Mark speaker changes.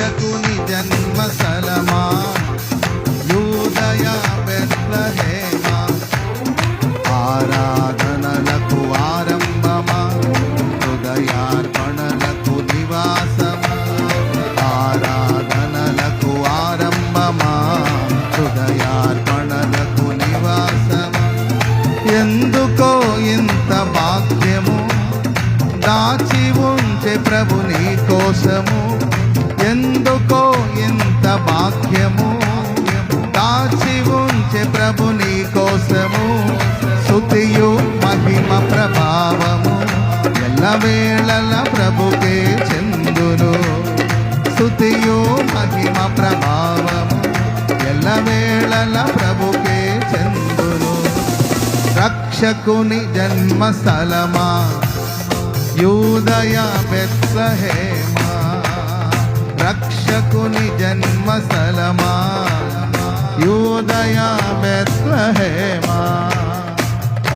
Speaker 1: రక్షకుని జన్మస్థలమా యూదయ బెత్లెహేమా ఆరాధనలకు ఆరంభమా హృదయార్పణలకు నివాసమా ఆరాధనలకు ఆరంభమా హృదయార్పణలకు నివాసమా ఎందుకో ఇంత భాగ్యము దాచి ఉంచే ప్రభు నీ కోసము ఎందుకో ఇంత భాగ్యము దాచి ఉంచే ప్రభు నీ కోసము స్తుతియు మహిమ ప్రభావము ఎల్లవేళల ప్రభుకే చెందును స్తుతియు మహిమ ప్రభావము ఎల్లవేళల ప్రభుకే చెందును రక్షకుని జన్మస్థలమా యూదయ బెత్లెహేమా రక్షకుని జన్మస్థలమా యూదయ బెత్లెహేమా